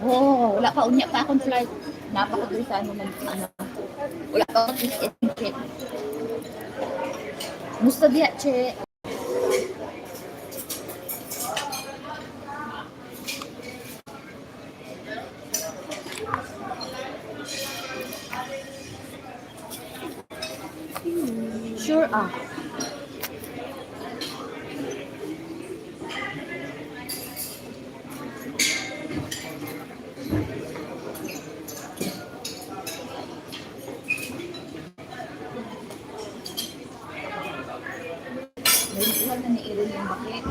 Oo, wala pa unya pa akong flight. Napa ko doon sa ano. Wala pa akong ticket. Musta diya, che? Sure ah. Naintuhan na ni Iron yung bakit.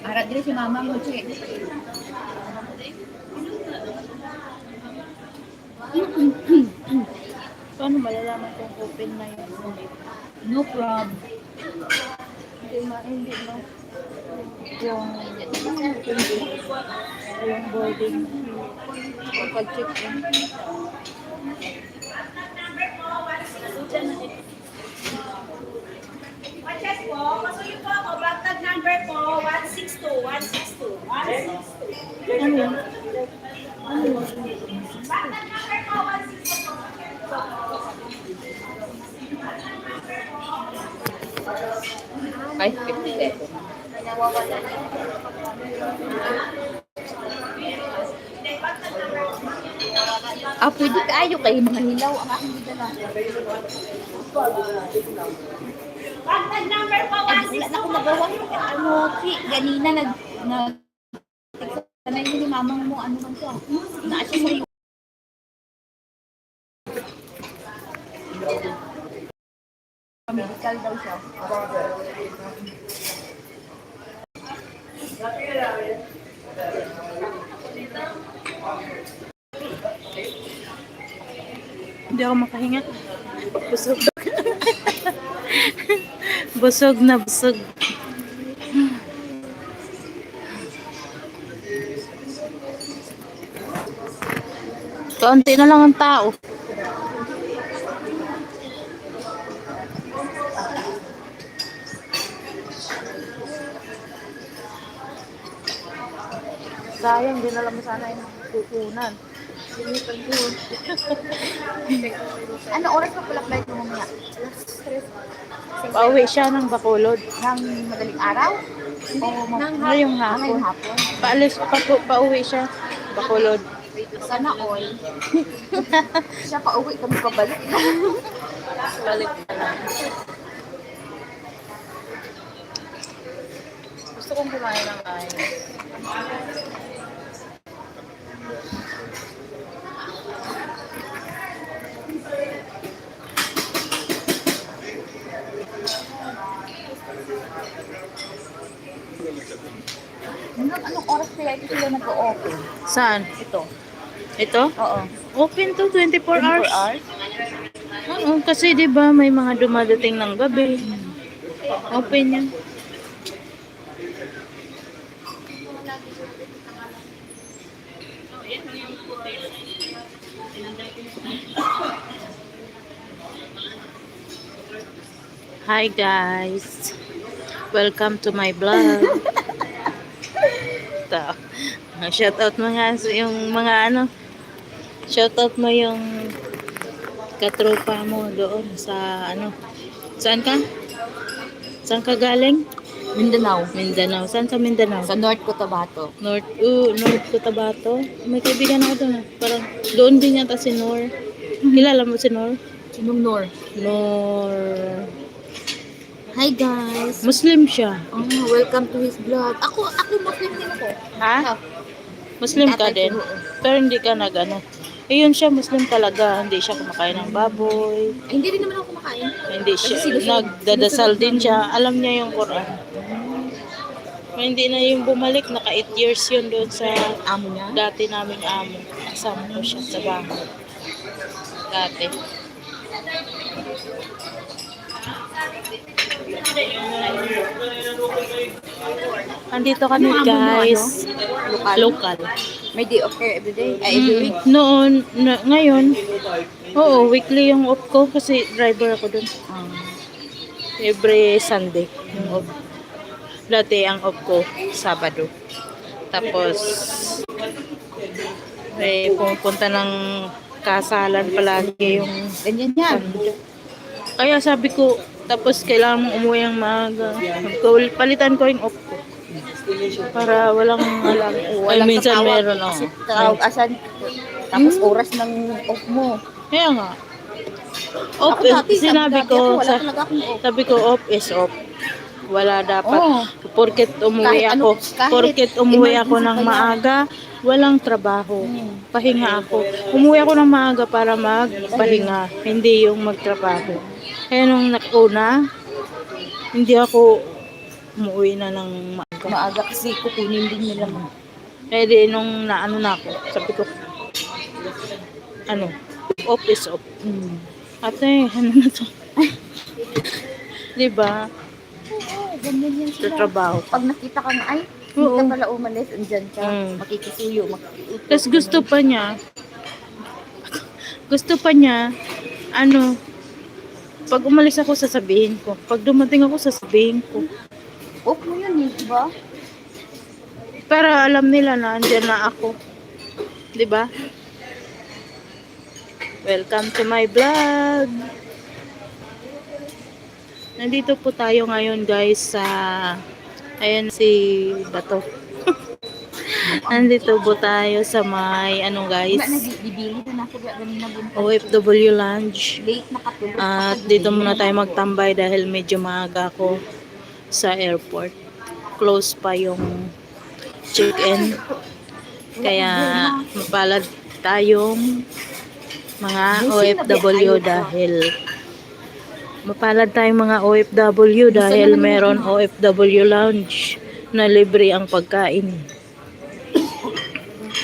Harap din si mama mo, che. Paano malalaman kung open na yun? No problem. Hindi, no? Yung boarding. Yung pag-check in. Check po. Pasuyo po ako. Backtag number po. 162. 162. 162. Ano yun? Ano yun? Backtag number po. 162. Ay, 50 eh. Ah, pwede kayo kayo mga hilaw ang aking dala. Backtag number po. Ay, wala na akong nagawa. Ano, si, ganina sanay ni mamang mo, ano man to. Naa siya sa'yo. Medical daw siya. Hindi ako makahinga. Busog. Busog na busog. Kaunti na lang ang tao. Sayang, dinala mo sana yung kukunan. Ano oras pa pala flight mo mamaya? Pauwi siya ng Bacolod. Nang madaling araw? O Ngayong ngayong hapon. hapon? Pauwi siya. Bacolod. Sana all. Siya pa uwi kami pabalik. Balik na lang. Gusto kong kumain ng kain. Anong oras kaya ito sila nag-o-open? Saan? Ito. Ito? Oo. Open to 24 hours. 24 hours? Oo, kasi 'di ba may mga dumadating ng gabi. Open 'yan. Hi guys. Welcome to my vlog. Ito. Shout out mo nga yung mga ano. Shout out mo yung katropa mo doon sa ano. Saan ka? Saan ka galing? Mindanao. Mindanao. Saan sa Mindanao? Sa North Cotabato. North Cotabato. May kaibigan ako doon. Parang doon din yata si Nor. Kilala mo si Nor? Sinong Nor? Nor. Hi guys. Muslim siya. Oh, welcome to his vlog. Ako Muslim din ako. Ha? Muslim ka Tatay din? ko, oo. Pero hindi ka nag-ano. Ayun siya, Muslim talaga. Hindi siya kumakain ng baboy. Ay, hindi rin naman ako kumakain. Hindi siya. Kasi sinusunod- Nagdadasal sinusunod din namin. siya. Alam niya yung Quran. Hindi na yung bumalik. Naka 8 years yun doon sa Amo niya? dati naming amo. Kasama ko siya sa bahay. Dati. Andito kami Yung amo mo, guys. Lokal? Local. May day off kayo everyday? Ay, every week? Noon, ngayon, oo, weekly yung off ko kasi driver ako dun. Ah. Every Sunday yung off. Dati ang off ko, Sabado. Tapos, pumunta ng kasalan palagi yung Ganyan yan. kaya sabi ko, tapos kailangan mong umuwi ang maaga. Palitan ko yung off ko. Para walang alam. Ay, minsan tatawag. meron, Kasi oh. tawag asan. Tapos oras ng off mo. Kaya nga. Off, Ako dati, sinabi dati ko, ako, wala talaga akong off. sabi ko, off is off. Wala dapat. Oo. Porket umuwi Kahit ako, kahit porket umuwi ako emergency ng pa yan. maaga, walang trabaho. Hmm. Pahinga ako. Umuwi ako ng maaga para magpahinga, hindi yung magtrabaho. Kaya nung nakuna, hindi ako umuwi na ng maaga. Maaga kasi kukunin din nila mo. Kaya di nung naano na ako, sabi ko, off is off. Ate, ano na to? Diba? Oo, ganyan yan Sa sila. trabaho. Pag nakita kang ay, hindi Oo. ka pala umalis, andyan ka, makikisuyo, makikiutot. Tapos gusto pa niya, pag umalis ako, sasabihin ko. Pag dumating ako, sasabihin ko. Off mo yun eh, diba? Para alam nila na andyan na ako. Diba? Welcome to my vlog. Nandito po tayo ngayon guys sa ayan si Bato. Nandito po tayo sa may guys, Wala, nagibili na ako ganina bunta. OFW Lounge. Late nakatulog. At dito muna tayo magtambay dahil medyo maaga ako sa airport. Close pa yung check-in. Kaya mapalad tayong mga OFW dahil meron OFW Lounge na libre ang pagkain.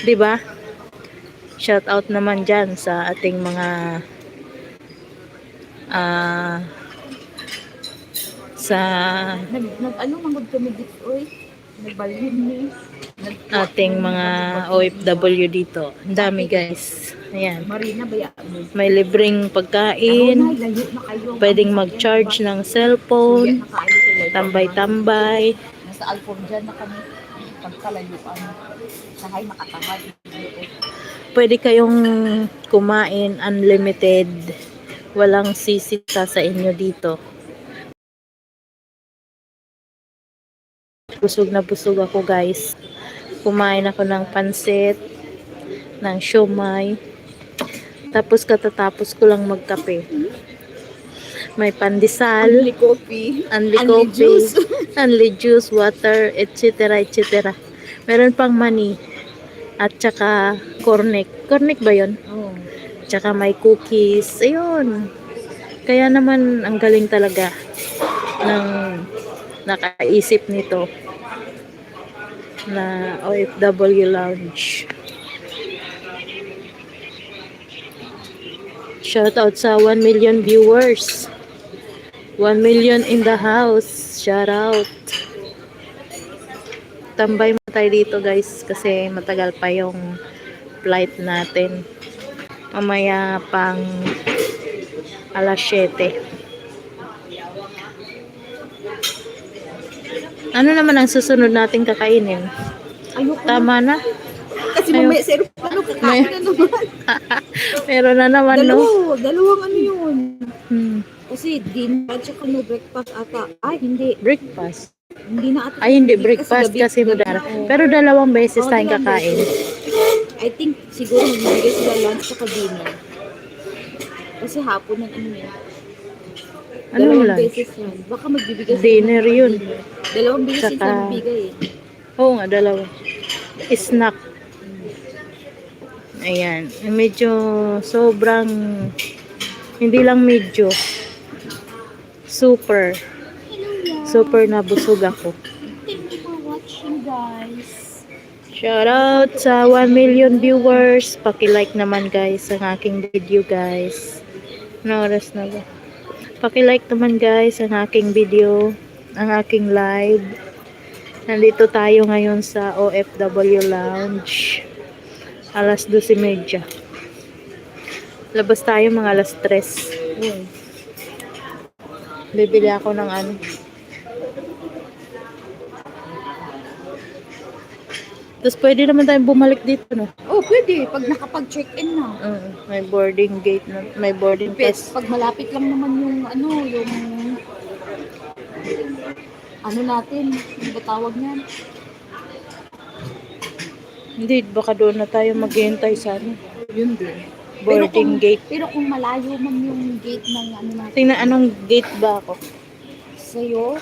'Di ba? Shout out naman diyan sa ating mga sa Mangod kami dito, oy. Nagbalhin ni. ating mga OFW dito. Ang dami guys. Ayan. Marina ba yan? May libreng pagkain. Layo na kayo. Pwedeng mag-charge ng cellphone. Tambay-tambay. Nasa Alfon dyan na kami. Pagkalayuan. Sahay makatamad. Pwede kayong kumain unlimited. Walang sisita sa inyo dito. Busog na busog ako guys. Kumain ako ng pansit, ng siomay. Tapos katatapos ko lang magkape. May pandesal, Only coffee. only juice. only juice, water, etc. etc. Meron pang mani. At saka cornic. Cornic ba yun? Oh. Tsaka may cookies. Ayun. Kaya naman ang galing talaga ng nakaisip nito na OFW Lounge. Shout out sa 1 million viewers. 1 million in the house. Shout out. Tambay mo tayo dito guys kasi matagal pa yung flight natin. Mamaya pang alas 7. Ano naman ang susunod nating kakainin? Ayoko na. Tama na? Kasi Ayun. mamaya sa aeroplano kakain na naman. Meron na naman, no? Dalawang ano yun. Kasi dinner at saka no breakfast ata. Ay, hindi. breakfast. Hindi na ata. Ay, hindi. Breakfast kasi madara. Pero dalawang beses tayong kakain. I think siguro magbibigay sila lunch at dinner. Kasi hapon ng ano yun. Anong lunch? Beses yan. Baka magbibigay sila Dinner ng yun. dinner. Dalawang beses Saka- sila magbigay eh. Oo nga, dalawa. Snack. Ayan. Medyo sobrang hindi lang medyo. Super. Super na busog ako. Thank you for watching, guys. Shout out sa 1 million viewers. Paki-like naman guys ang aking video guys. No oras na ba? Paki-like naman guys ang aking video, ang aking live. Nandito tayo ngayon sa OFW Lounge. Alas 12:30. Labas tayo mga alas 3. Bibili ako ng ano. Tapos pwede naman tayong bumalik dito, no? Oh, pwede. Pag nakapag-check-in na. May boarding gate na. May boarding pass. Pag malapit lang naman yung ano natin, ano ba tawag niyan? Hindi, baka doon na tayo maghihintay sa ano. Yun din. Boarding gate. Pero kung malayo man yung gate ng ano natin. Tingnan anong gate ba ako? Sa'yo,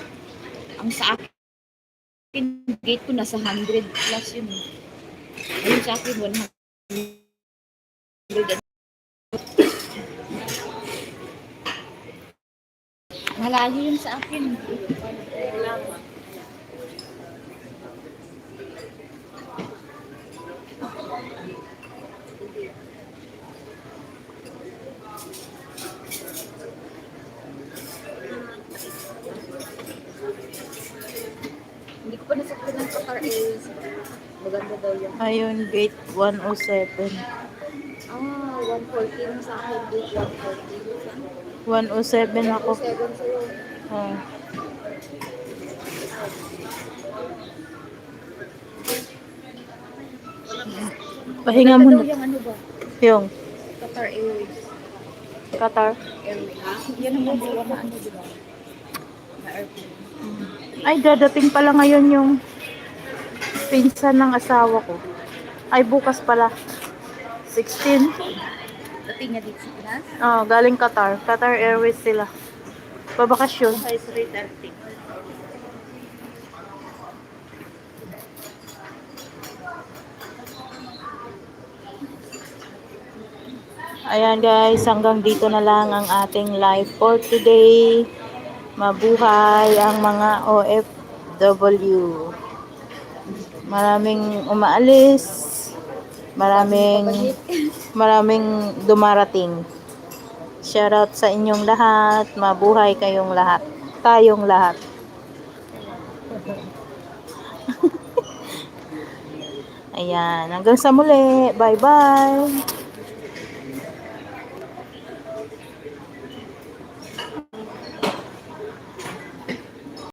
ang sa akin, gate ko nasa 100 plus yun. Ayun sa akin, 100. Malayo yun sa akin. Hindi ko pa nasaktan ng Qatar Airways. Maganda daw yan. Ayun, gate 107. 114 sa akin. Gate 114. 107 ako. 7 sa'yo. Oh. Pahinga Maganda muna. daw yung ano ba? Yung Qatar Airways. Qatar. Airways. Yan ang mga na ano, di ba? Na airplane. Ay, dadating pala ngayon yung pinsan ng asawa ko. Ay, bukas pala. 16. Dating niya dito sa Pinas. Oh, galing Qatar. Qatar Airways sila. Pabakasyon. Sa 3:30. Ayan guys, hanggang dito na lang ang ating live for today. Mabuhay ang mga OFW. Maraming umaalis. Maraming dumarating. Shoutout sa inyong lahat. Mabuhay kayong lahat. Tayong lahat. Ayan, hanggang sa muli. Bye-bye.